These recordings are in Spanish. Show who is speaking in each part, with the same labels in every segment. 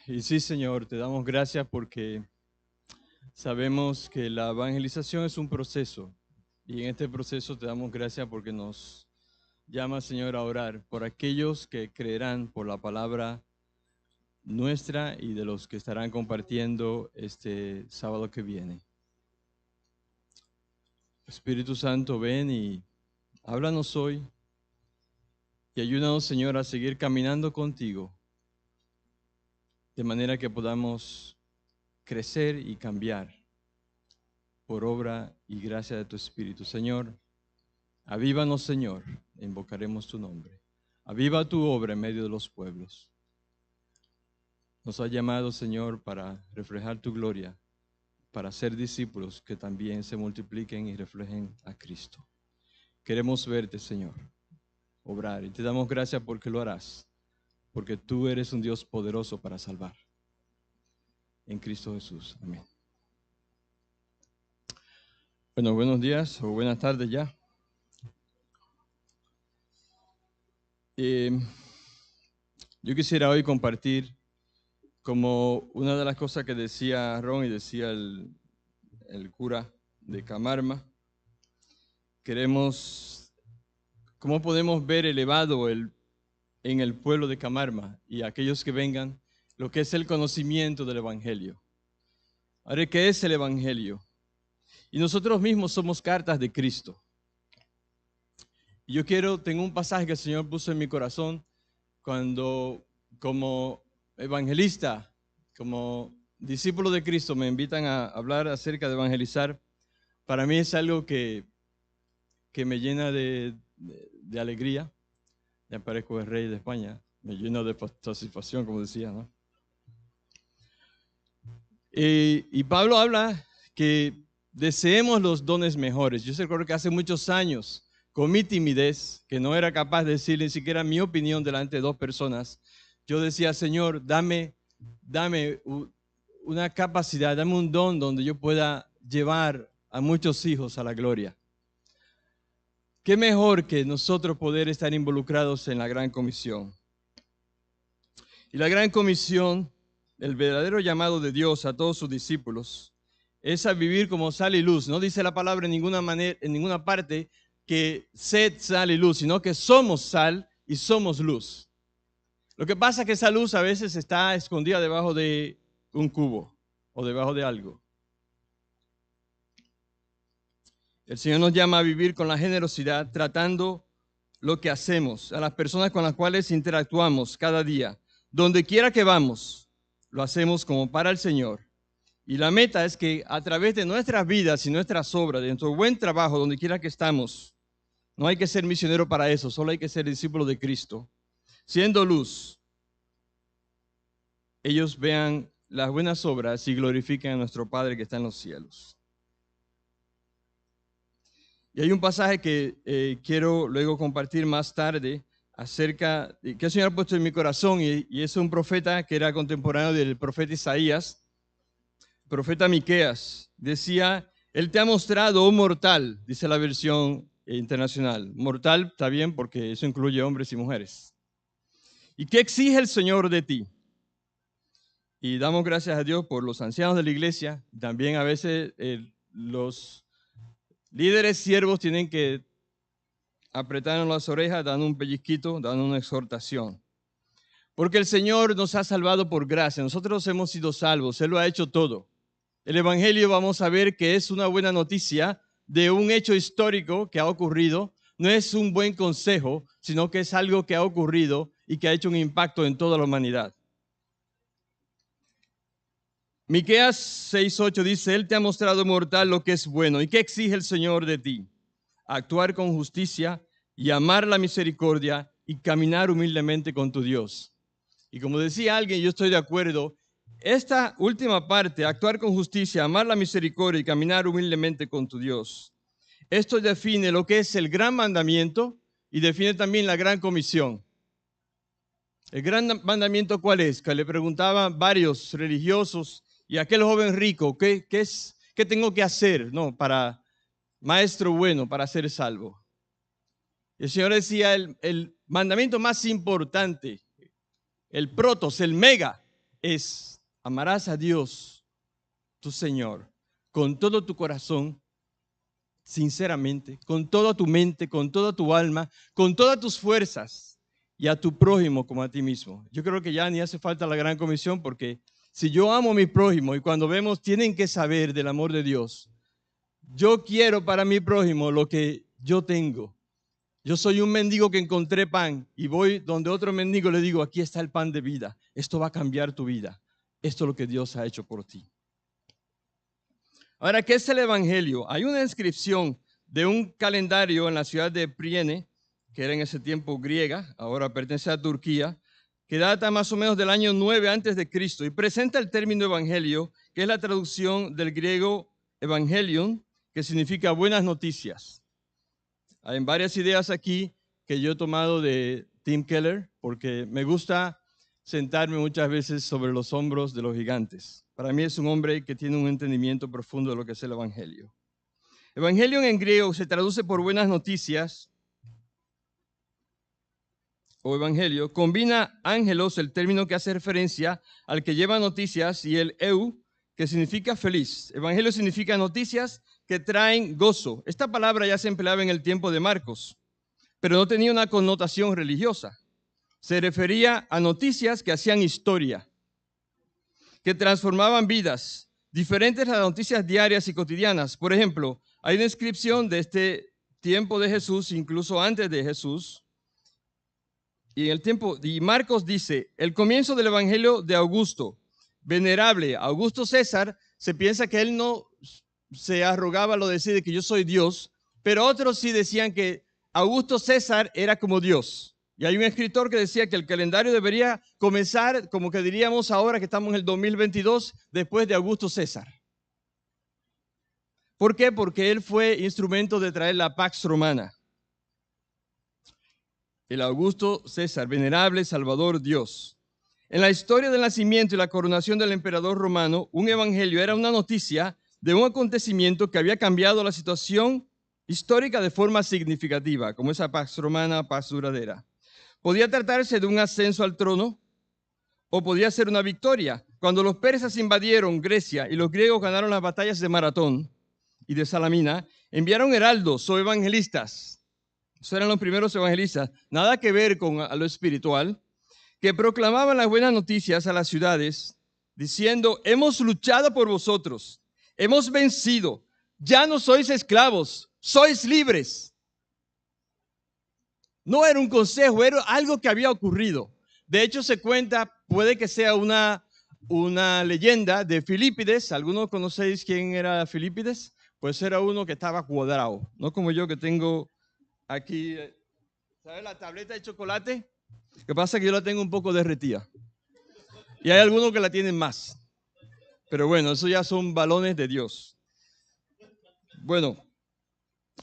Speaker 1: Y sí, Señor, te damos gracias porque sabemos que la evangelización es un proceso. Y en este proceso te damos gracias porque nos llama, Señor, a orar por aquellos que creerán por la palabra nuestra y de los que estarán compartiendo este sábado que viene. Espíritu Santo, ven y háblanos hoy y ayúdanos, Señor, a seguir caminando contigo, de manera que podamos crecer y cambiar por obra y gracia de tu Espíritu. Señor, avívanos, Señor, e invocaremos tu nombre. Aviva tu obra en medio de los pueblos. Nos ha llamado, Señor, para reflejar tu gloria, para ser discípulos que también se multipliquen y reflejen a Cristo. Queremos verte, Señor, obrar, y te damos gracias porque lo harás, porque tú eres un Dios poderoso para salvar. En Cristo Jesús. Amén. Bueno, buenos días o buenas tardes ya. Yo quisiera hoy compartir como una de las cosas que decía Ron y decía el cura de Camarma. ¿Cómo podemos ver elevado en el pueblo de Camarma y aquellos que vengan lo que es el conocimiento del Evangelio? Ahora, ¿qué es el Evangelio? Y nosotros mismos somos cartas de Cristo. Y tengo un pasaje que el Señor puso en mi corazón cuando como evangelista, como discípulo de Cristo, me invitan a hablar acerca de evangelizar. Para mí es algo que me llena de alegría. Ya parezco el rey de España, me llena de satisfacción, como decía, ¿no? Y Pablo habla que deseemos los dones mejores. Yo recuerdo que hace muchos años, con mi timidez, que no era capaz de decir ni siquiera mi opinión delante de dos personas, yo decía, Señor, dame una capacidad, dame un don donde yo pueda llevar a muchos hijos a la gloria. ¿Qué mejor que nosotros poder estar involucrados en la Gran Comisión? Y la Gran Comisión, el verdadero llamado de Dios a todos sus discípulos, es a vivir como sal y luz. No dice la palabra en ninguna parte que sed, sal y luz, sino que somos sal y somos luz. Lo que pasa es que esa luz a veces está escondida debajo de un cubo o debajo de algo. El Señor nos llama a vivir con la generosidad, tratando lo que hacemos, a las personas con las cuales interactuamos cada día. Donde quiera que vamos, lo hacemos como para el Señor. Y la meta es que a través de nuestras vidas y nuestras obras, de nuestro buen trabajo, donde quiera que estamos, no hay que ser misionero para eso, solo hay que ser discípulo de Cristo. Siendo luz, ellos vean las buenas obras y glorifiquen a nuestro Padre que está en los cielos. Y hay un pasaje que quiero luego compartir más tarde acerca de que el Señor ha puesto en mi corazón y es un profeta que era contemporáneo del profeta Isaías, profeta Miqueas. Decía, Él te ha mostrado, oh mortal, dice la versión internacional. Mortal está bien porque eso incluye hombres y mujeres. ¿Y qué exige el Señor de ti? Y damos gracias a Dios por los ancianos de la iglesia. También a veces los líderes siervos tienen que apretarnos las orejas, dando un pellizquito, dando una exhortación. Porque el Señor nos ha salvado por gracia. Nosotros hemos sido salvos. Él lo ha hecho todo. El Evangelio vamos a ver que es una buena noticia de un hecho histórico que ha ocurrido. No es un buen consejo, sino que es algo que ha ocurrido y que ha hecho un impacto en toda la humanidad. Miqueas 6:8 dice, Él te ha mostrado, mortal, lo que es bueno. ¿Y qué exige el Señor de ti? Actuar con justicia y amar la misericordia y caminar humildemente con tu Dios. Y como decía alguien, yo estoy de acuerdo, esta última parte, actuar con justicia, amar la misericordia y caminar humildemente con tu Dios, esto define lo que es el gran mandamiento y define también la gran comisión. El gran mandamiento, ¿cuál es? Que le preguntaban varios religiosos y aquel joven rico, ¿qué tengo que hacer, no, para maestro bueno, para ser salvo? El Señor decía, el mandamiento más importante, el protos, el mega, es: amarás a Dios, tu Señor, con todo tu corazón, sinceramente, con toda tu mente, con toda tu alma, con todas tus fuerzas, y a tu prójimo como a ti mismo. Yo creo que ya ni hace falta la gran comisión, porque si yo amo a mi prójimo, y cuando vemos, tienen que saber del amor de Dios. Yo quiero para mi prójimo lo que yo tengo. Yo soy un mendigo que encontré pan y voy donde otro mendigo le digo: aquí está el pan de vida. Esto va a cambiar tu vida. Esto es lo que Dios ha hecho por ti. Ahora, ¿qué es el Evangelio? Hay una inscripción de un calendario en la ciudad de Priene, que era en ese tiempo griega, ahora pertenece a Turquía, que data más o menos del año 9 antes de Cristo y presenta el término evangelio, que es la traducción del griego evangelion, que significa buenas noticias. Hay varias ideas aquí que yo he tomado de Tim Keller, porque me gusta sentarme muchas veces sobre los hombros de los gigantes. Para mí es un hombre que tiene un entendimiento profundo de lo que es el evangelio. Evangelion en griego se traduce por buenas noticias o evangelio. Combina ángelos, el término que hace referencia al que lleva noticias, y el eu, que significa feliz. Evangelio significa noticias que traen gozo. Esta palabra ya se empleaba en el tiempo de Marcos, pero no tenía una connotación religiosa. Se refería a noticias que hacían historia, que transformaban vidas, diferentes a las noticias diarias y cotidianas. Por ejemplo, hay una inscripción de este tiempo de Jesús, incluso antes de Jesús, y Marcos dice: el comienzo del evangelio de Augusto, venerable Augusto César. Se piensa que él no se arrogaba lo de decir que yo soy Dios, pero otros sí decían que Augusto César era como Dios. Y hay un escritor que decía que el calendario debería comenzar, como que diríamos ahora que estamos en el 2022, después de Augusto César. ¿Por qué? Porque él fue instrumento de traer la Pax Romana. El Augusto César, venerable Salvador Dios. En la historia del nacimiento y la coronación del emperador romano, un evangelio era una noticia de un acontecimiento que había cambiado la situación histórica de forma significativa, como esa Pax Romana, paz duradera. Podía tratarse de un ascenso al trono o podía ser una victoria. Cuando los persas invadieron Grecia y los griegos ganaron las batallas de Maratón y de Salamina, enviaron heraldos o evangelistas. Esos eran los primeros evangelistas, nada que ver con lo espiritual, que proclamaban las buenas noticias a las ciudades, diciendo: hemos luchado por vosotros, hemos vencido, ya no sois esclavos, sois libres. No era un consejo, era algo que había ocurrido. De hecho, se cuenta, puede que sea una leyenda de Filipides. ¿Algunos conocéis quién era Filipides? Pues era uno que estaba cuadrado, no como yo que tengo aquí, ¿sabes la tableta de chocolate? Lo que pasa es que yo la tengo un poco derretida. Y hay algunos que la tienen más. Pero bueno, eso ya son balones de Dios. Bueno,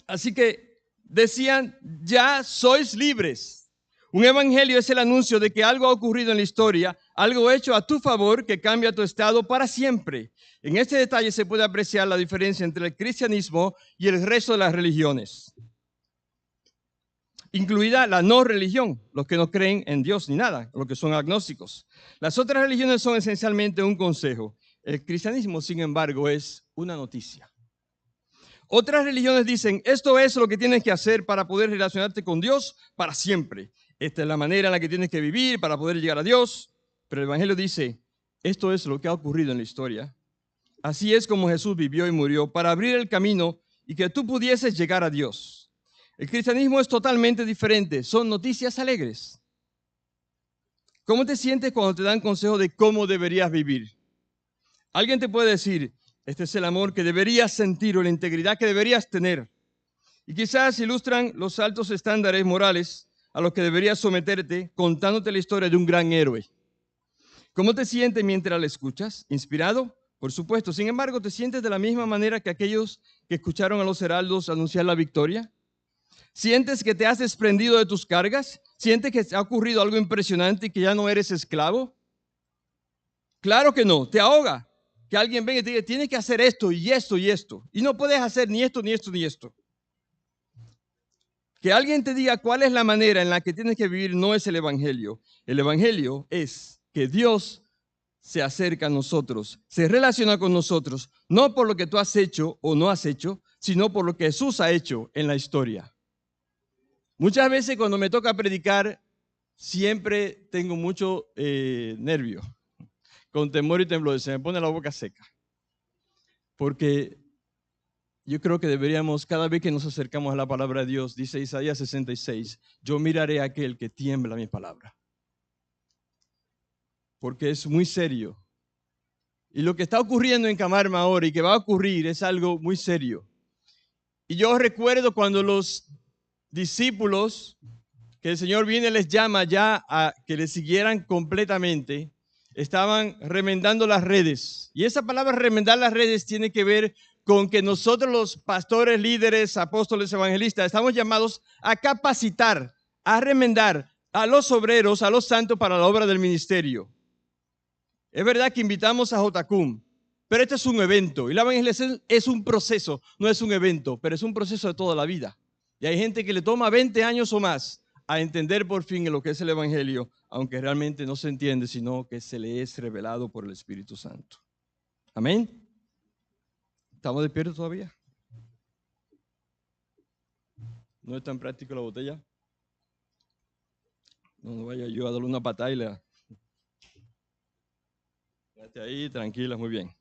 Speaker 1: así que decían: ya sois libres. Un evangelio es el anuncio de que algo ha ocurrido en la historia, algo hecho a tu favor que cambia tu estado para siempre. En este detalle se puede apreciar la diferencia entre el cristianismo y el resto de las religiones, incluida la no religión, los que no creen en Dios ni nada, los que son agnósticos. Las otras religiones son esencialmente un consejo. El cristianismo, sin embargo, es una noticia. Otras religiones dicen: esto es lo que tienes que hacer para poder relacionarte con Dios para siempre. Esta es la manera en la que tienes que vivir para poder llegar a Dios. Pero el evangelio dice: esto es lo que ha ocurrido en la historia. Así es como Jesús vivió y murió para abrir el camino y que tú pudieses llegar a Dios. El cristianismo es totalmente diferente. Son noticias alegres. ¿Cómo te sientes cuando te dan consejo de cómo deberías vivir? Alguien te puede decir: este es el amor que deberías sentir o la integridad que deberías tener. Y quizás ilustran los altos estándares morales a los que deberías someterte, contándote la historia de un gran héroe. ¿Cómo te sientes mientras la escuchas? ¿Inspirado? Por supuesto. Sin embargo, ¿te sientes de la misma manera que aquellos que escucharon a los heraldos anunciar la victoria? ¿Sientes que te has desprendido de tus cargas? ¿Sientes que ha ocurrido algo impresionante y que ya no eres esclavo? Claro que no, te ahoga. Que alguien venga y te diga: tienes que hacer esto y esto y esto. Y no puedes hacer ni esto, ni esto, ni esto. Que alguien te diga cuál es la manera en la que tienes que vivir no es el evangelio. El evangelio es que Dios se acerca a nosotros, se relaciona con nosotros, no por lo que tú has hecho o no has hecho, sino por lo que Jesús ha hecho en la historia. Muchas veces cuando me toca predicar, siempre tengo mucho nervio, con temor y temblor, se me pone la boca seca. Porque yo creo que deberíamos, cada vez que nos acercamos a la palabra de Dios, dice Isaías 66, yo miraré a aquel que tiembla mi palabra. Porque es muy serio. Y lo que está ocurriendo en Camarma ahora y que va a ocurrir es algo muy serio. Y yo recuerdo cuando los discípulos, que el Señor viene y les llama ya a que le siguieran completamente, estaban remendando las redes. Y esa palabra remendar las redes tiene que ver con que nosotros los pastores, líderes, apóstoles, evangelistas, estamos llamados a capacitar, a remendar a los obreros, a los santos para la obra del ministerio. Es verdad que invitamos a Jotacum, pero este es un evento y la evangelización es un proceso, no es un evento, pero es un proceso de toda la vida. Y hay gente que le toma 20 años o más a entender por fin lo que es el evangelio, aunque realmente no se entiende, sino que se le es revelado por el Espíritu Santo. Amén. ¿Estamos despiertos todavía? ¿No es tan práctico la botella? No vaya yo a darle una patada y le... Quédate ahí, tranquila, muy bien.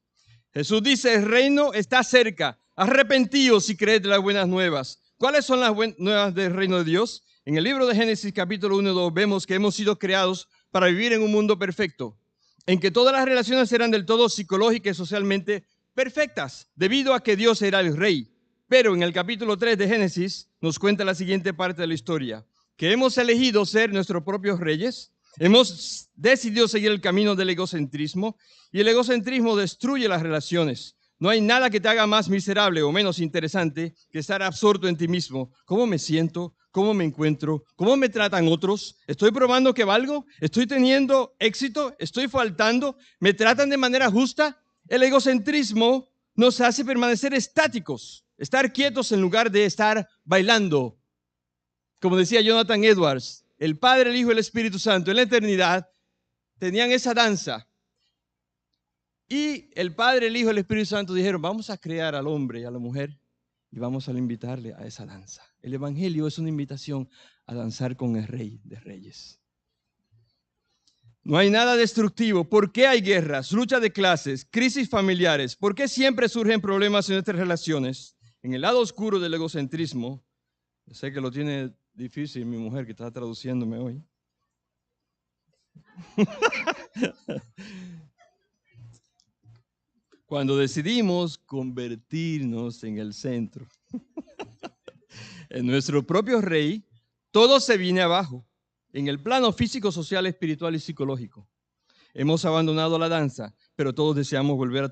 Speaker 1: Jesús dice, el reino está cerca. Arrepentíos si creéis de las buenas nuevas. ¿Cuáles son las buenas nuevas del reino de Dios? En el libro de Génesis capítulo 1 y 2 vemos que hemos sido creados para vivir en un mundo perfecto, en que todas las relaciones eran del todo psicológicas y socialmente perfectas, debido a que Dios era el rey. Pero en el capítulo 3 de Génesis nos cuenta la siguiente parte de la historia, que hemos elegido ser nuestros propios reyes, hemos decidido seguir el camino del egocentrismo y el egocentrismo destruye las relaciones. No hay nada que te haga más miserable o menos interesante que estar absorto en ti mismo. ¿Cómo me siento? ¿Cómo me encuentro? ¿Cómo me tratan otros? ¿Estoy probando que valgo? ¿Estoy teniendo éxito? ¿Estoy faltando? ¿Me tratan de manera justa? El egocentrismo nos hace permanecer estáticos, estar quietos en lugar de estar bailando. Como decía Jonathan Edwards, el Padre, el Hijo y el Espíritu Santo en la eternidad tenían esa danza. Y el Padre, el Hijo y el Espíritu Santo dijeron, vamos a crear al hombre y a la mujer y vamos a invitarle a esa danza. El Evangelio es una invitación a danzar con el Rey de Reyes. No hay nada destructivo. ¿Por qué hay guerras, lucha de clases, crisis familiares? ¿Por qué siempre surgen problemas en nuestras relaciones? En el lado oscuro del egocentrismo, yo sé que lo tiene difícil mi mujer que está traduciéndome hoy. Cuando decidimos convertirnos en el centro, en nuestro propio rey, todo se viene abajo, en el plano físico, social, espiritual y psicológico. Hemos abandonado la danza, pero todos deseamos volver a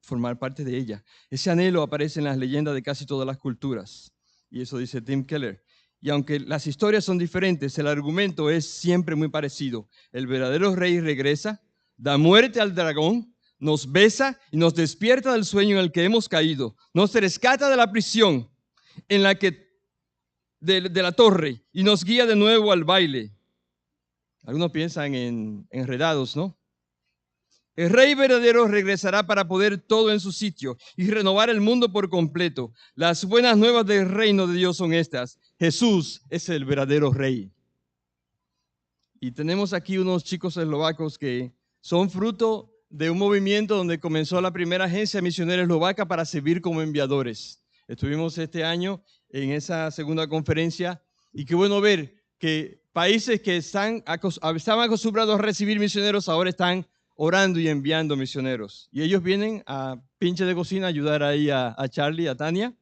Speaker 1: formar parte de ella. Ese anhelo aparece en las leyendas de casi todas las culturas. Y eso dice Tim Keller. Y aunque las historias son diferentes, el argumento es siempre muy parecido. El verdadero rey regresa, da muerte al dragón, nos besa y nos despierta del sueño en el que hemos caído. Nos rescata de la prisión en la que de la torre y nos guía de nuevo al baile. Algunos piensan en enredados, ¿no? El rey verdadero regresará para poner todo en su sitio y renovar el mundo por completo. Las buenas nuevas del reino de Dios son estas. Jesús es el verdadero rey. Y tenemos aquí unos chicos eslovacos que son fruto de un movimiento donde comenzó la primera agencia misionera eslovaca para servir como enviadores. Estuvimos este año en esa segunda conferencia y qué bueno ver que países que estaban acostumbrados a recibir misioneros ahora están orando y enviando misioneros. Y ellos vienen a pinche de cocina a ayudar ahí a Charlie, a Tania.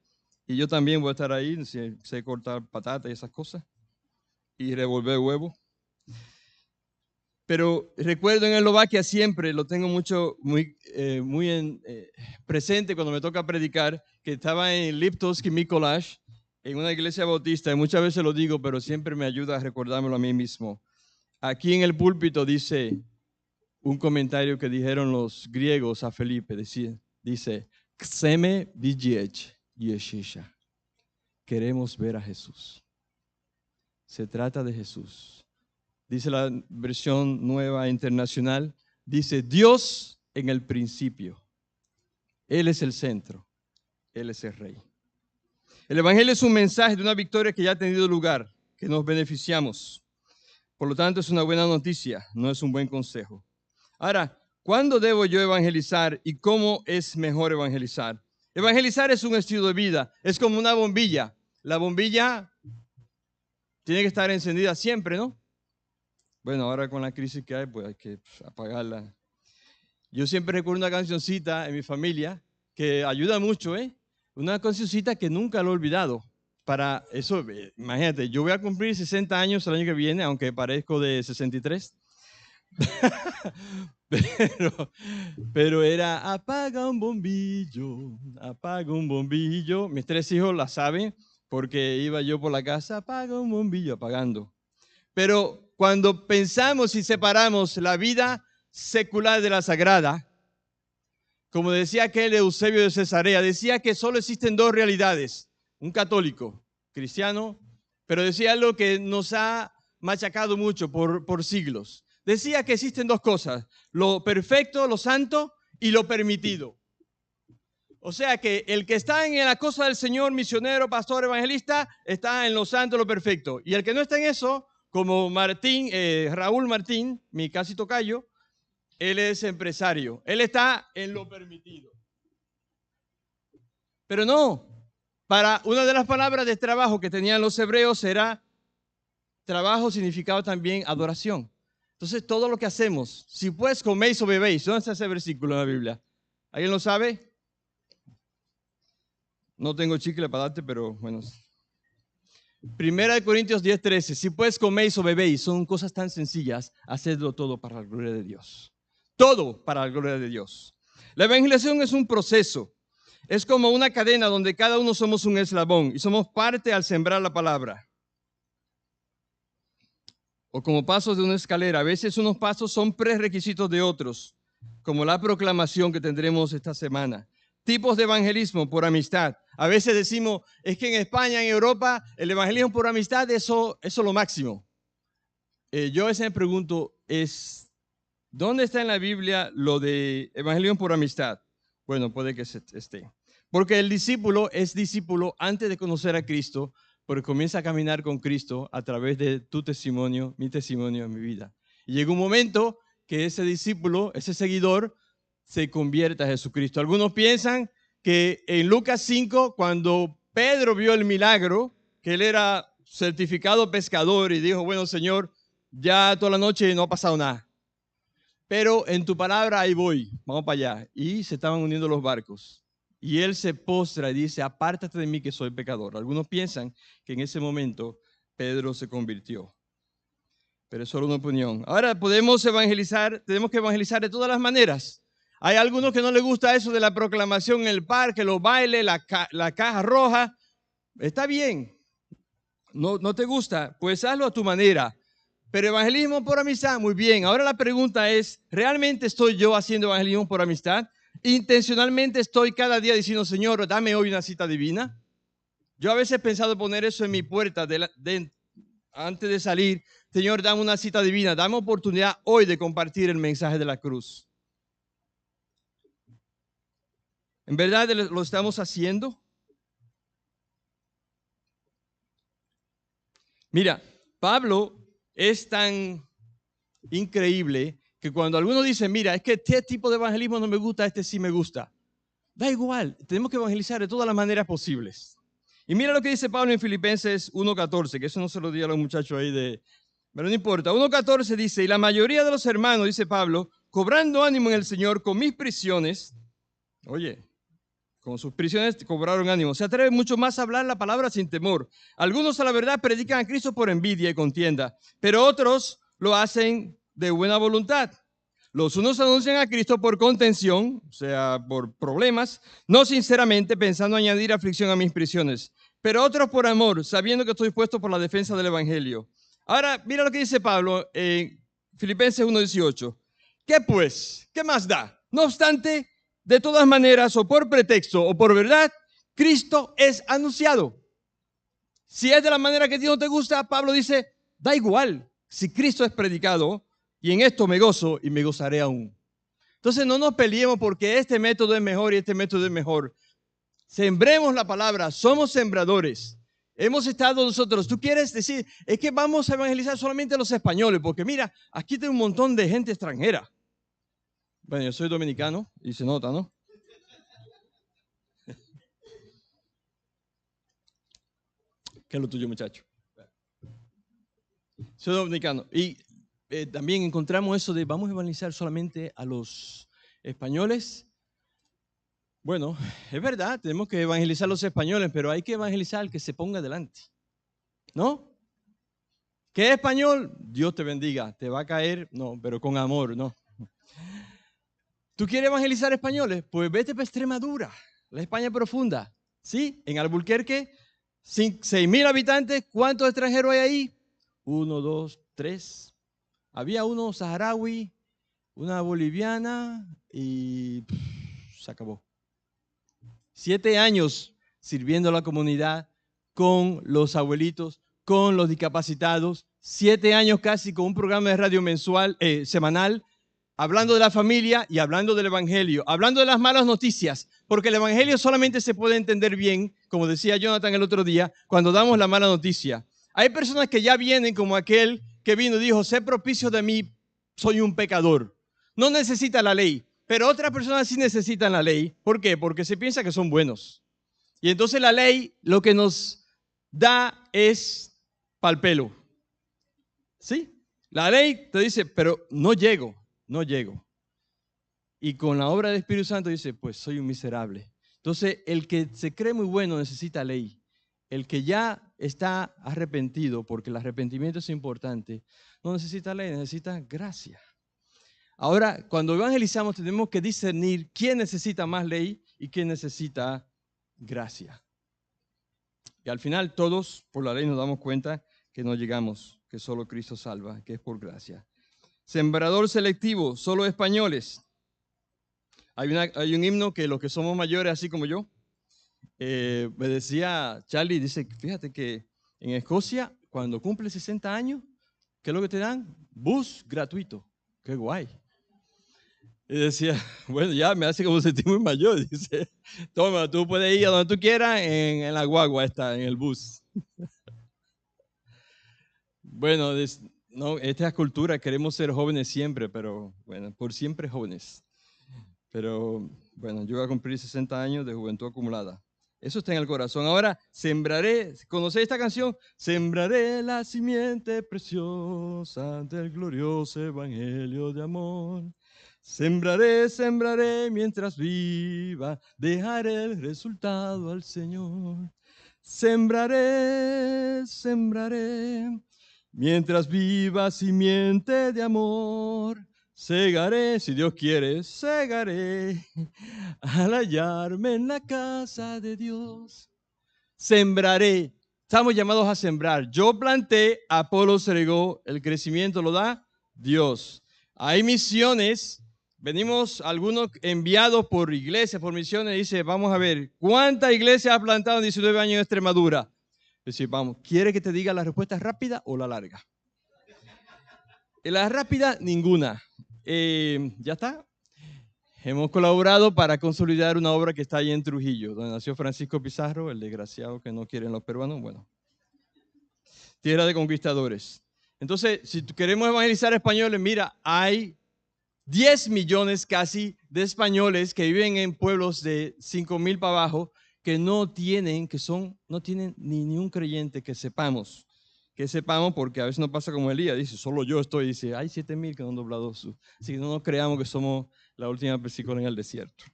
Speaker 1: Y yo también voy a estar ahí, sé cortar patatas y esas cosas. Y revolver huevo. Pero recuerdo en Eslovaquia siempre, lo tengo muy presente cuando me toca predicar, que estaba en Liptovský Mikuláš, en una iglesia bautista, y muchas veces lo digo, pero siempre me ayuda a recordármelo a mí mismo. Aquí en el púlpito dice un comentario que dijeron los griegos a Felipe, dice, Chceme vidět Ježíša. Queremos ver a Jesús. Se trata de Jesús. Dice la versión nueva internacional, dice Dios en el principio. Él es el centro, Él es el Rey. El Evangelio es un mensaje de una victoria que ya ha tenido lugar, que nos beneficiamos. Por lo tanto, es una buena noticia, no es un buen consejo. Ahora, ¿cuándo debo yo evangelizar y cómo es mejor evangelizar? Evangelizar es un estilo de vida, es como una bombilla. La bombilla tiene que estar encendida siempre, ¿no? Bueno, ahora con la crisis que hay, pues hay que apagarla. Yo siempre recuerdo una cancioncita en mi familia que ayuda mucho, ¿eh? Una cancioncita que nunca lo he olvidado. Para eso, imagínate, yo voy a cumplir 60 años el año que viene, aunque parezco de 63. Pero era apaga un bombillo, apaga un bombillo. Mis 3 hijos la saben porque iba yo por la casa, apaga un bombillo, apagando. Pero cuando pensamos y separamos la vida secular de la sagrada, como decía aquel Eusebio de Cesarea, decía que solo existen 2 realidades, un católico, cristiano, pero decía algo que nos ha machacado mucho por siglos. Decía que existen 2 cosas, lo perfecto, lo santo y lo permitido. O sea que el que está en la cosa del Señor, misionero, pastor, evangelista, está en lo santo, lo perfecto. Y el que no está en eso, como Raúl Martín, mi casi tocayo, él es empresario. Él está en lo permitido. Pero no, para una de las palabras de trabajo que tenían los hebreos era trabajo significaba también adoración. Entonces todo lo que hacemos, si pues coméis o bebéis, ¿dónde está ese versículo en la Biblia? ¿Alguien lo sabe? No tengo chicle para darte, pero bueno. 1 Corintios 10:13, si pues coméis o bebéis, son cosas tan sencillas, hacedlo todo para la gloria de Dios. Todo para la gloria de Dios. La evangelización es un proceso. Es como una cadena donde cada uno somos un eslabón y somos parte al sembrar la palabra. O como pasos de una escalera. A veces unos pasos son prerequisitos de otros, como la proclamación que tendremos esta semana. Tipos de evangelismo por amistad. A veces decimos, es que en España, en Europa, el evangelismo por amistad, eso es lo máximo. Yo a veces me pregunto, ¿dónde está en la Biblia lo de evangelismo por amistad? Bueno, puede que esté. Porque el discípulo es discípulo antes de conocer a Cristo, porque comienza a caminar con Cristo a través de tu testimonio, mi testimonio en mi vida. Y llega un momento que ese discípulo, ese seguidor, se convierta a Jesucristo. Algunos piensan que en Lucas 5, cuando Pedro vio el milagro, que él era certificado pescador y dijo, bueno, Señor, ya toda la noche no ha pasado nada. Pero en tu palabra ahí voy, vamos para allá. Y se estaban uniendo los barcos. Y él se postra y dice, apártate de mí que soy pecador. Algunos piensan que en ese momento Pedro se convirtió. Pero es solo una opinión. Ahora podemos evangelizar, tenemos que evangelizar de todas las maneras. Hay algunos que no les gusta eso de la proclamación en el parque, los bailes, la caja roja. Está bien. No te gusta, pues hazlo a tu manera. Pero evangelismo por amistad, muy bien. Ahora la pregunta es, ¿realmente estoy yo haciendo evangelismo por amistad? ¿Intencionalmente estoy cada día diciendo, Señor, dame hoy una cita divina? Yo a veces he pensado poner eso en mi puerta antes de salir. Señor, dame una cita divina, dame oportunidad hoy de compartir el mensaje de la cruz. ¿En verdad lo estamos haciendo? Mira, Pablo es tan increíble que cuando algunos dicen, mira, es que este tipo de evangelismo no me gusta, este sí me gusta. Da igual, tenemos que evangelizar de todas las maneras posibles. Y mira lo que dice Pablo en Filipenses 1:14, que eso no se lo di a los muchachos ahí pero no importa. 1:14 dice, y la mayoría de los hermanos, dice Pablo, cobrando ánimo en el Señor con mis prisiones, oye, con sus prisiones cobraron ánimo. Se atreve mucho más a hablar la palabra sin temor. Algunos a la verdad predican a Cristo por envidia y contienda, pero otros lo hacen de buena voluntad. Los unos anuncian a Cristo por contención, o sea, por problemas, no sinceramente pensando añadir aflicción a mis prisiones, pero otros por amor, sabiendo que estoy puesto por la defensa del Evangelio. Ahora, mira lo que dice Pablo en Filipenses 1:18. ¿Qué pues? ¿Qué más da? No obstante, de todas maneras, o por pretexto o por verdad, Cristo es anunciado. Si es de la manera que a ti no te gusta, Pablo dice, da igual, si Cristo es predicado, y en esto me gozo y me gozaré aún. Entonces no nos peleemos porque este método es mejor y este método es mejor. Sembremos la palabra, somos sembradores. Hemos estado nosotros, tú quieres decir, es que vamos a evangelizar solamente a los españoles, porque mira, aquí tengo un montón de gente extranjera. Bueno, yo soy dominicano y se nota, ¿no? ¿Qué es lo tuyo, muchacho? Soy dominicano. Y también encontramos eso de vamos a evangelizar solamente a los españoles. Bueno, es verdad, tenemos que evangelizar a los españoles, pero hay que evangelizar al que se ponga delante, ¿no? ¿Qué es español? Dios te bendiga, te va a caer, no, pero con amor, no. ¿Tú quieres evangelizar españoles? Pues vete para Extremadura, la España profunda, ¿sí? En Albuquerque, 6,000 habitantes, ¿cuántos extranjeros hay ahí? 1, 2, 3. Había uno saharaui, una boliviana y se acabó. 7 años sirviendo a la comunidad con los abuelitos, con los discapacitados, 7 años casi con un programa de radio mensual, semanal, hablando de la familia y hablando del evangelio, hablando de las malas noticias, porque el evangelio solamente se puede entender bien, como decía Jonathan el otro día, cuando damos la mala noticia. Hay personas que ya vienen como aquel que vino y dijo, sé propicio de mí, soy un pecador. No necesita la ley, pero otras personas sí necesitan la ley. ¿Por qué? Porque se piensa que son buenos. Y entonces la ley lo que nos da es pal pelo. ¿Sí? La ley te dice, pero no llego. Y con la obra del Espíritu Santo dice, pues soy un miserable. Entonces, el que se cree muy bueno necesita ley. El que ya está arrepentido, porque el arrepentimiento es importante, no necesita ley, necesita gracia. Ahora, cuando evangelizamos tenemos que discernir quién necesita más ley y quién necesita gracia. Y al final todos, por la ley, nos damos cuenta que no llegamos, que solo Cristo salva, que es por gracia. Sembrador selectivo, solo españoles. Hay un himno que los que somos mayores, así como yo, me decía Charlie, dice, fíjate que en Escocia, cuando cumple 60 años, ¿qué es lo que te dan? Bus gratuito. ¡Qué guay! Y decía, bueno, ya me hace como sentir muy mayor. Dice, toma, tú puedes ir a donde tú quieras en la guagua esta, en el bus. Bueno, no, esta es cultura, queremos ser jóvenes siempre, pero bueno, por siempre jóvenes. Pero bueno, yo voy a cumplir 60 años de juventud acumulada. Eso está en el corazón. Ahora, sembraré, ¿conocéis esta canción? Sembraré la simiente preciosa del glorioso evangelio de amor. Sembraré mientras viva, dejaré el resultado al Señor. Sembraré, mientras viva simiente de amor. Segaré, si Dios quiere, segaré al hallarme en la casa de Dios. Sembraré. Estamos llamados a sembrar. Yo planté, Apolos regó, el crecimiento lo da Dios. Hay misiones, venimos algunos enviados por iglesias, por misiones, dice, vamos a ver, ¿cuántas iglesias ha plantado en 19 años en Extremadura? Dice, vamos, ¿quiere que te diga la respuesta rápida o la larga? La rápida, ninguna. Ya está. Hemos colaborado para consolidar una obra que está ahí en Trujillo, donde nació Francisco Pizarro, el desgraciado que no quieren los peruanos. Bueno, tierra de conquistadores. Entonces, si queremos evangelizar españoles, mira, hay 10 millones casi de españoles que viven en pueblos de 5,000 para abajo que no tienen ni un creyente que sepamos porque a veces no pasa como Elías, dice, solo yo estoy, dice, hay 7,000 que no han doblado su. Así que no nos creamos que somos la última persona en el desierto.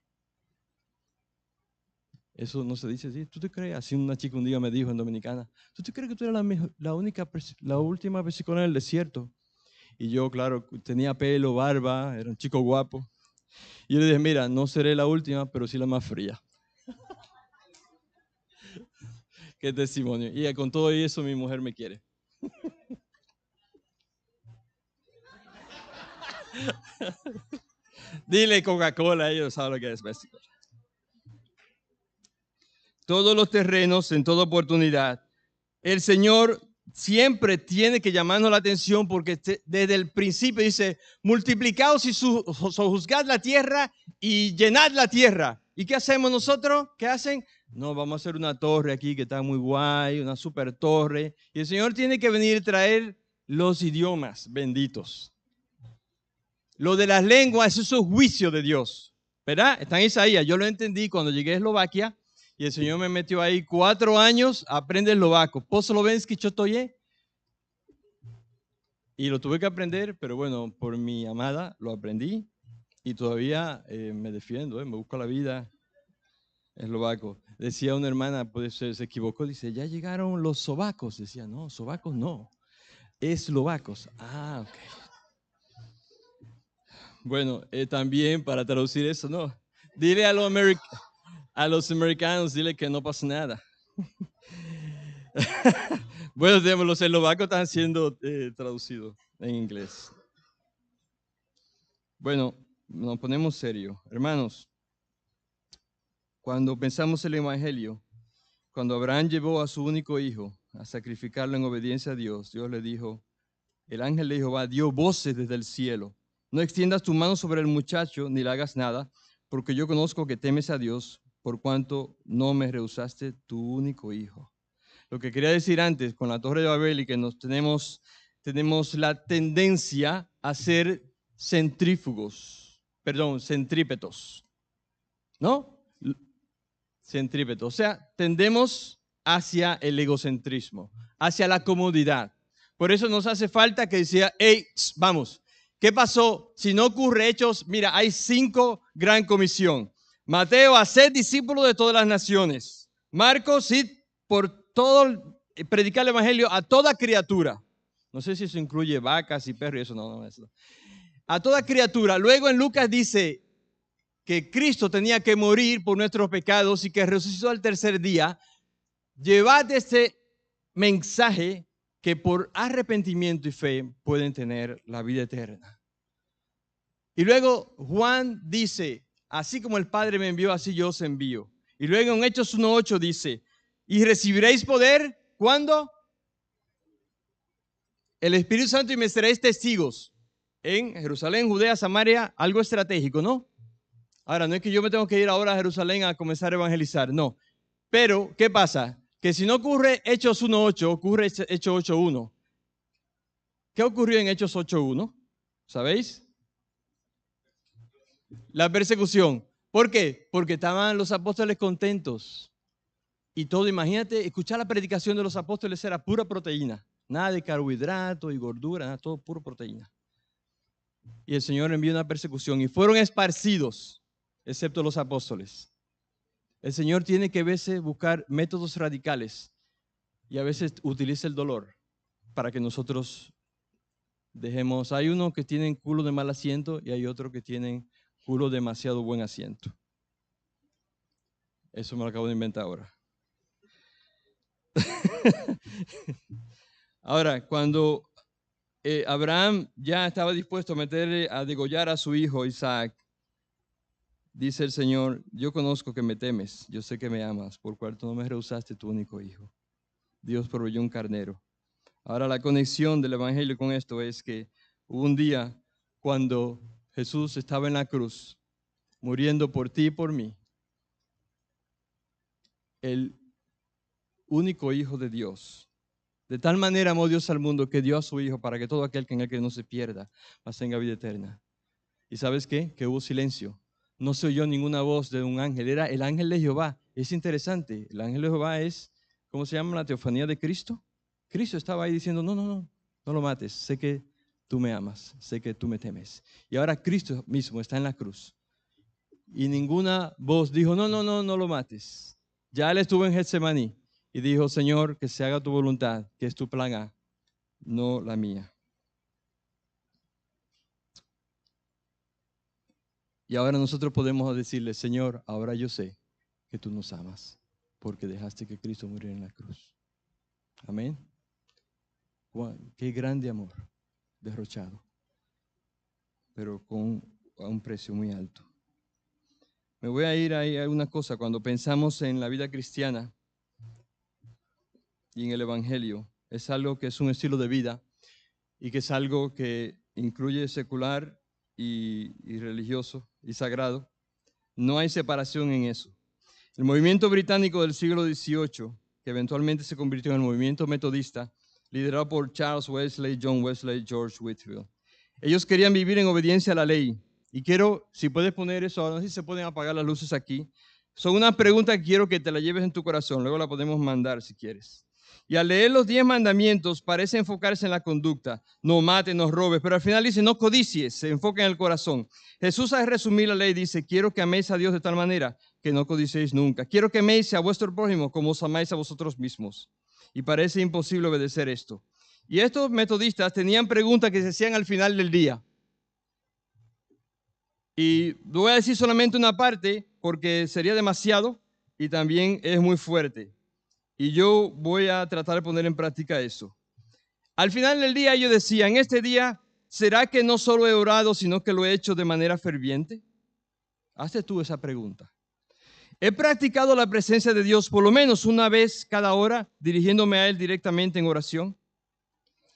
Speaker 1: Eso no se dice así. ¿Tú te crees? Así una chica un día me dijo en Dominicana, ¿tú te crees que tú eres la última persona en el desierto? Y yo, claro, tenía pelo, barba, era un chico guapo. Y yo le dije, mira, no seré la última, pero sí la más fría. Qué testimonio. Y con todo eso mi mujer me quiere. Dile Coca-Cola, ellos saben lo que es México. Todos los terrenos, en toda oportunidad. El Señor siempre tiene que llamarnos la atención porque desde el principio dice, multiplicaos y sojuzgad la tierra y llenad la tierra. ¿Y qué hacemos nosotros? ¿Qué hacen? No, vamos a hacer una torre aquí que está muy guay, una super torre. Y el Señor tiene que venir y traer los idiomas benditos. Lo de las lenguas, eso es un juicio de Dios, ¿verdad? Está en Isaías. Yo lo entendí cuando llegué a Eslovaquia y el Señor me metió ahí 4 años, aprende eslovaco. Po slovenski, čo to je? Y lo tuve que aprender, pero bueno, por mi amada lo aprendí y todavía me defiendo, me busco la vida eslovaco. Decía una hermana, pues se equivocó, dice, ya llegaron los sobacos. Decía, no, sobacos no, eslovacos. Ah, ok. Bueno, también para traducir eso, no. Dile a los americanos, dile que no pasa nada. Bueno, digamos, los eslovacos están siendo traducidos en inglés. Bueno, nos ponemos serio. Hermanos, cuando pensamos en el Evangelio, cuando Abraham llevó a su único hijo a sacrificarlo en obediencia a Dios, Dios le dijo, el ángel de Jehová dio voces desde el cielo. No extiendas tu mano sobre el muchacho ni le hagas nada, porque yo conozco que temes a Dios, por cuanto no me rehusaste tu único hijo. Lo que quería decir antes con la Torre de Babel y que tenemos la tendencia a ser centrípetos, ¿no? Centrípetos, o sea, tendemos hacia el egocentrismo, hacia la comodidad. Por eso nos hace falta que decía, hey, vamos, ¿qué pasó? Si no ocurre hechos, mira, hay 5 gran comisión. Mateo, haced discípulos de todas las naciones. Marcos, id por todo, predicar el evangelio a toda criatura. No sé si eso incluye vacas y perros y eso, no, eso. A toda criatura. Luego en Lucas dice que Cristo tenía que morir por nuestros pecados y que resucitó al tercer día. Llevad este mensaje que por arrepentimiento y fe pueden tener la vida eterna. Y luego Juan dice, así como el Padre me envió, así yo os envío. Y luego en Hechos 1:8 dice, y recibiréis poder, ¿cuándo? El Espíritu Santo y me seréis testigos en Jerusalén, Judea, Samaria, algo estratégico, ¿no? Ahora, no es que yo me tengo que ir ahora a Jerusalén a comenzar a evangelizar, no. Pero, ¿qué pasa? Que si no ocurre Hechos 1:8, ocurre Hechos 8:1. ¿Qué ocurrió en Hechos 8:1? ¿Sabéis? La persecución. ¿Por qué? Porque estaban los apóstoles contentos. Y todo, imagínate, escuchar la predicación de los apóstoles era pura proteína. Nada de carbohidratos y gordura, nada, todo puro proteína. Y el Señor envió una persecución y fueron esparcidos, excepto los apóstoles. El Señor tiene que a veces buscar métodos radicales y a veces utiliza el dolor para que nosotros dejemos. Hay unos que tienen culo de mal asiento y hay otros que tienen culo de demasiado buen asiento. Eso me lo acabo de inventar ahora. Ahora, cuando Abraham ya estaba dispuesto a degollar a su hijo Isaac, dice el Señor, yo conozco que me temes, yo sé que me amas, por cuanto no me rehusaste tu único hijo. Dios proveyó un carnero. Ahora la conexión del evangelio con esto es que hubo un día cuando Jesús estaba en la cruz, muriendo por ti y por mí, el único hijo de Dios. De tal manera amó Dios al mundo que dio a su hijo para que todo aquel que en él que no se pierda, mas tenga vida eterna. ¿Y sabes qué? Que hubo silencio. No se oyó ninguna voz de un ángel. Era el ángel de Jehová. Es interesante. El ángel de Jehová es, ¿cómo se llama? La teofanía de Cristo. Cristo estaba ahí diciendo, no lo mates. Sé que tú me amas. Sé que tú me temes. Y ahora Cristo mismo está en la cruz. Y ninguna voz dijo, no lo mates. Ya él estuvo en Getsemaní y dijo, Señor, que se haga tu voluntad, que es tu plan A, no la mía. Y ahora nosotros podemos decirle, Señor, ahora yo sé que tú nos amas, porque dejaste que Cristo muriera en la cruz. Amén. Qué grande amor derrochado, pero con un precio muy alto. Me voy a ir ahí a una cosa, cuando pensamos en la vida cristiana y en el Evangelio, Es algo que es un estilo de vida y que es algo que incluye secular y religioso y sagrado. No hay separación en eso. El movimiento británico del siglo XVIII, que eventualmente se convirtió en el movimiento metodista, liderado por Charles Wesley, John Wesley, George Whitefield. Ellos querían vivir en obediencia a la ley. Y quiero, si puedes poner eso ahora, no sé si se pueden apagar las luces aquí. Son una pregunta que quiero que te la lleves en tu corazón, luego la podemos mandar si quieres. Y al leer los 10 mandamientos parece enfocarse en la conducta, no mates, no robes, pero al final dice no codicies, se enfoca en el corazón. Jesús al resumir la ley dice, quiero que améis a Dios de tal manera que no codiciéis nunca. Quiero que améis a vuestro prójimo como os amáis a vosotros mismos. Y parece imposible obedecer esto. Y estos metodistas tenían preguntas que se hacían al final del día. Y voy a decir solamente una parte porque sería demasiado y también es muy fuerte. Y yo voy a tratar de poner en práctica eso. Al final del día ellos decían, este día, ¿será que no solo he orado, sino que lo he hecho de manera ferviente? Hazte tú esa pregunta. He practicado la presencia de Dios por lo menos una vez cada hora, dirigiéndome a Él directamente en oración.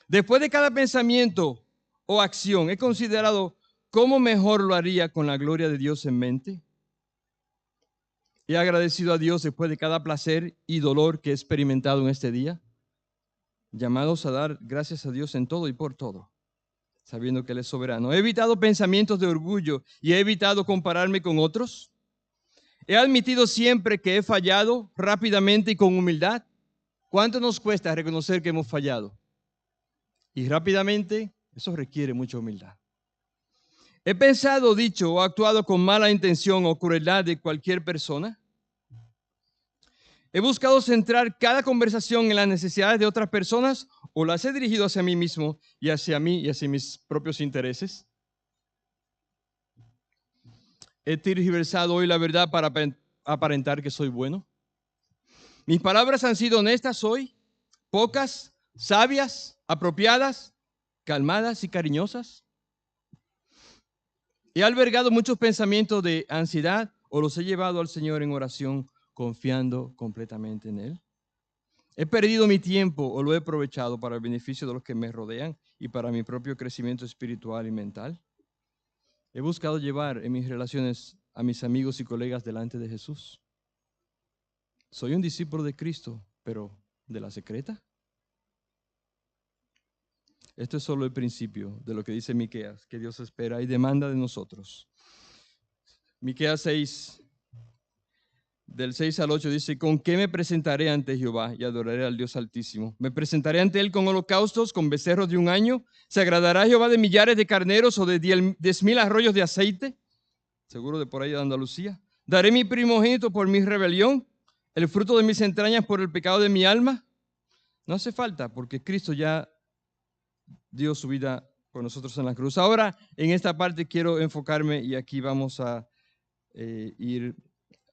Speaker 1: Después de cada pensamiento o acción, he considerado cómo mejor lo haría con la gloria de Dios en mente. He agradecido a Dios después de cada placer y dolor que he experimentado en este día, llamados a dar gracias a Dios en todo y por todo, sabiendo que Él es soberano. He evitado pensamientos de orgullo y he evitado compararme con otros. He admitido siempre que he fallado rápidamente y con humildad. ¿Cuánto nos cuesta reconocer que hemos fallado? Y rápidamente, eso requiere mucha humildad. ¿He pensado, dicho o actuado con mala intención o crueldad de cualquier persona? ¿He buscado centrar cada conversación en las necesidades de otras personas o las he dirigido hacia mí mismo y hacia mí y hacia mis propios intereses? ¿He tergiversado hoy la verdad para aparentar que soy bueno? ¿Mis palabras han sido honestas hoy? ¿Pocas, sabias, apropiadas, calmadas y cariñosas? ¿He albergado muchos pensamientos de ansiedad o los he llevado al Señor en oración confiando completamente en Él? ¿He perdido mi tiempo o lo he aprovechado para el beneficio de los que me rodean y para mi propio crecimiento espiritual y mental? ¿He buscado llevar en mis relaciones a mis amigos y colegas delante de Jesús? ¿Soy un discípulo de Cristo, pero de la secreta? Esto es solo el principio de lo que dice Miqueas, que Dios espera y demanda de nosotros. Miqueas 6, del 6 al 8 dice, ¿con qué me presentaré ante Jehová y adoraré al Dios Altísimo? ¿Me presentaré ante Él con holocaustos, con becerros de un año? ¿Se agradará Jehová de millares de carneros o de 10,000 arroyos de aceite? Seguro de por ahí de Andalucía. ¿Daré mi primogénito por mi rebelión? ¿El fruto de mis entrañas por el pecado de mi alma? No hace falta, porque Cristo ya dio su vida por nosotros en la cruz. Ahora, en esta parte quiero enfocarme y aquí vamos a ir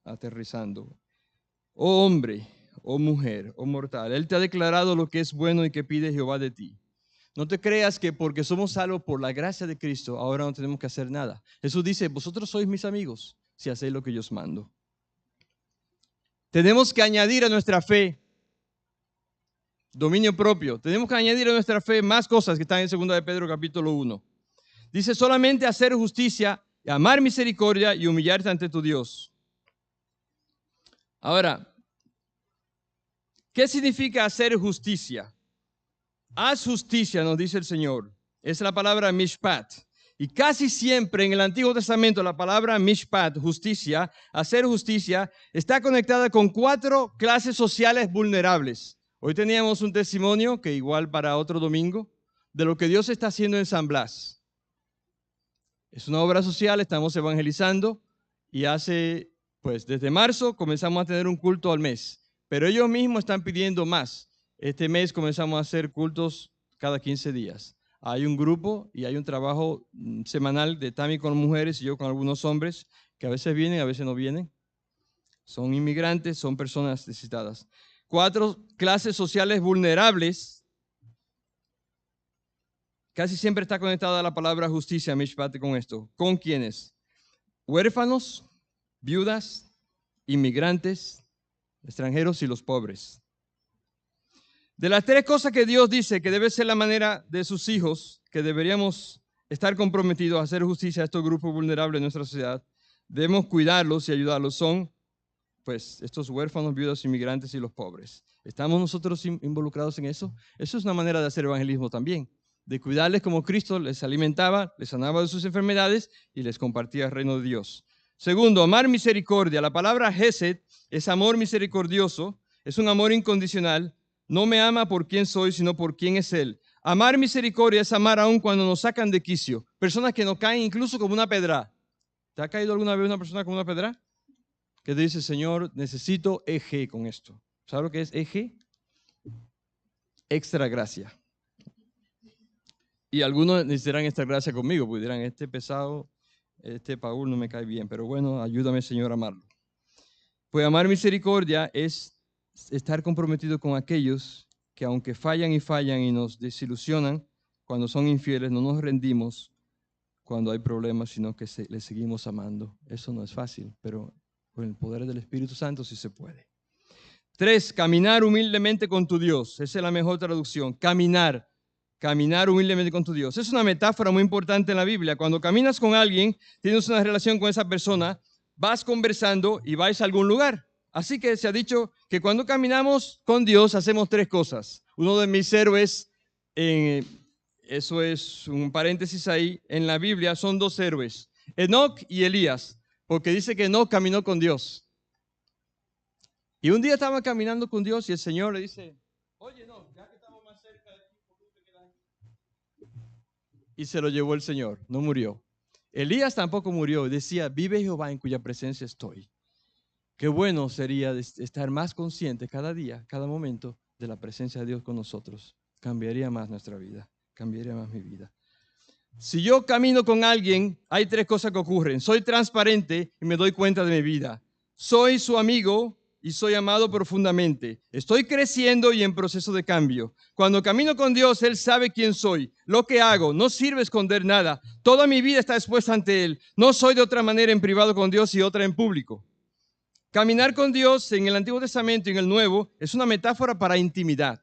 Speaker 1: aterrizando. Oh hombre, oh mujer, oh mortal, Él te ha declarado lo que es bueno y que pide Jehová de ti. No te creas que porque somos salvos por la gracia de Cristo, ahora no tenemos que hacer nada. Jesús dice, vosotros sois mis amigos si hacéis lo que yo os mando. Tenemos que añadir a nuestra fe dominio propio. Tenemos que añadir a nuestra fe más cosas que están en 2 de Pedro capítulo 1. Dice solamente hacer justicia, amar misericordia y humillarte ante tu Dios. Ahora, ¿qué significa hacer justicia? Haz justicia, nos dice el Señor. Es la palabra mishpat. Y casi siempre en el Antiguo Testamento la palabra mishpat, justicia, hacer justicia, está conectada con 4 clases sociales vulnerables. Hoy teníamos un testimonio, que igual para otro domingo, de lo que Dios está haciendo en San Blas. Es una obra social, estamos evangelizando y desde marzo comenzamos a tener un culto al mes. Pero ellos mismos están pidiendo más. Este mes comenzamos a hacer cultos cada 15 días. Hay un grupo y hay un trabajo semanal de Tami con mujeres y yo con algunos hombres que a veces vienen, a veces no vienen. Son inmigrantes, son personas necesitadas. 4 clases sociales vulnerables. Casi siempre está conectada a la palabra justicia, mishpat, con esto. ¿Con quiénes? Huérfanos, viudas, inmigrantes, extranjeros y los pobres. De las tres cosas que Dios dice que debe ser la manera de sus hijos, que deberíamos estar comprometidos a hacer justicia a estos grupos vulnerables de nuestra sociedad, debemos cuidarlos y ayudarlos, son pues estos huérfanos, viudas, inmigrantes y los pobres. ¿Estamos nosotros involucrados en eso? Eso es una manera de hacer evangelismo también, de cuidarles como Cristo les alimentaba, les sanaba de sus enfermedades y les compartía el reino de Dios. Segundo, amar misericordia. La palabra Hesed es amor misericordioso, es un amor incondicional. No me ama por quién soy, sino por quién es Él. Amar misericordia es amar aún cuando nos sacan de quicio. Personas que nos caen incluso como una pedra. ¿Te ha caído alguna vez una persona como una pedra? Que te dice, Señor, necesito eje con esto. ¿Sabes lo que es eje? Extra gracia. Y algunos necesitarán esta gracia conmigo, porque dirán, este pesado, este Paul no me cae bien, pero bueno, ayúdame, Señor, a amarlo. Pues amar misericordia es estar comprometido con aquellos que aunque fallan y nos desilusionan, cuando son infieles, no nos rendimos cuando hay problemas, sino que les seguimos amando. Eso no es fácil, pero con el poder del Espíritu Santo sí se puede. 3, caminar humildemente con tu Dios. Esa es la mejor traducción. Caminar humildemente con tu Dios. Es una metáfora muy importante en la Biblia. Cuando caminas con alguien, tienes una relación con esa persona, vas conversando y vais a algún lugar. Así que se ha dicho que cuando caminamos con Dios hacemos 3 cosas. Uno de mis héroes, eso es un paréntesis ahí, en la Biblia son 2 héroes, Enoc y Elías, porque dice que Enoc caminó con Dios. Y un día estaba caminando con Dios y el Señor le dice, oye, no, ya que estamos más cerca de ti, ¿por qué te quedas aquí? Y se lo llevó el Señor, no murió. Elías tampoco murió, decía, vive Jehová en cuya presencia estoy. Qué bueno sería estar más consciente cada día, cada momento de la presencia de Dios con nosotros. Cambiaría más nuestra vida, cambiaría más mi vida. Si yo camino con alguien, hay 3 cosas que ocurren. Soy transparente y me doy cuenta de mi vida. Soy su amigo y soy amado profundamente. Estoy creciendo y en proceso de cambio. Cuando camino con Dios, Él sabe quién soy, lo que hago. No sirve esconder nada. Toda mi vida está expuesta ante Él. No soy de otra manera en privado con Dios y otra en público. Caminar con Dios en el Antiguo Testamento y en el Nuevo es una metáfora para intimidad.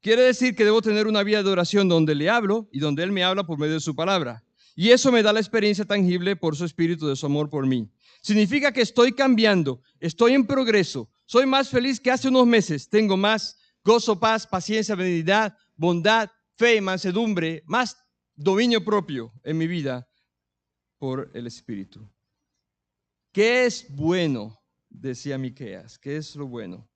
Speaker 1: Quiere decir que debo tener una vida de oración donde le hablo y donde Él me habla por medio de su palabra. Y eso me da la experiencia tangible por su espíritu de su amor por mí. Significa que estoy cambiando, estoy en progreso, soy más feliz que hace unos meses, tengo más gozo, paz, paciencia, benignidad, bondad, fe, mansedumbre, más dominio propio en mi vida por el Espíritu. ¿Qué es bueno? Decía Miqueas. ¿Qué es lo bueno?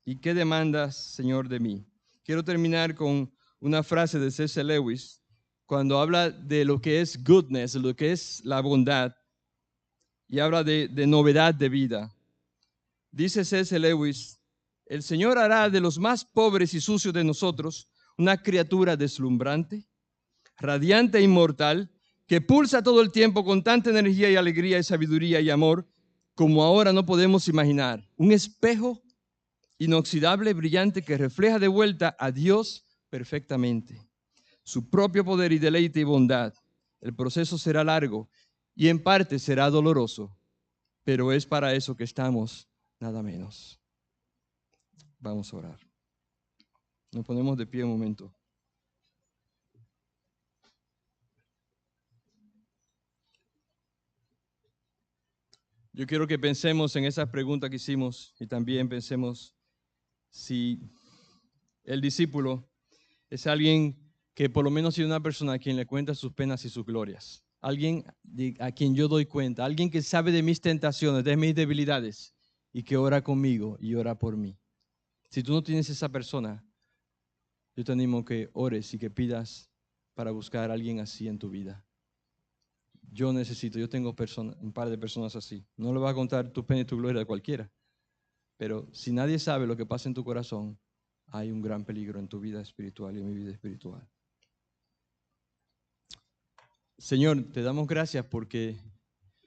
Speaker 1: ¿Y qué demandas, Señor, de mí? Quiero terminar con una frase de C.S. Lewis cuando habla de lo que es goodness, lo que es la bondad, y habla de novedad de vida. Dice C.S. Lewis, el Señor hará de los más pobres y sucios de nosotros una criatura deslumbrante, radiante e inmortal, que pulsa todo el tiempo con tanta energía y alegría y sabiduría y amor como ahora no podemos imaginar. Un espejo inoxidable, brillante, que refleja de vuelta a Dios perfectamente. Su propio poder y deleite y bondad. El proceso será largo y en parte será doloroso, pero es para eso que estamos, nada menos. Vamos a orar. Nos ponemos de pie un momento. Yo quiero que pensemos en esas preguntas que hicimos y también pensemos si el discípulo es alguien que por lo menos es una persona a quien le cuenta sus penas y sus glorias. Alguien a quien yo doy cuenta, alguien que sabe de mis tentaciones, de mis debilidades y que ora conmigo y ora por mí. Si tú no tienes esa persona, yo te animo que ores y que pidas para buscar a alguien así en tu vida. Yo tengo un par de personas así. No le voy a contar tu pena y tu gloria a cualquiera, pero si nadie sabe lo que pasa en tu corazón, hay un gran peligro en tu vida espiritual y en mi vida espiritual. Señor, te damos gracias porque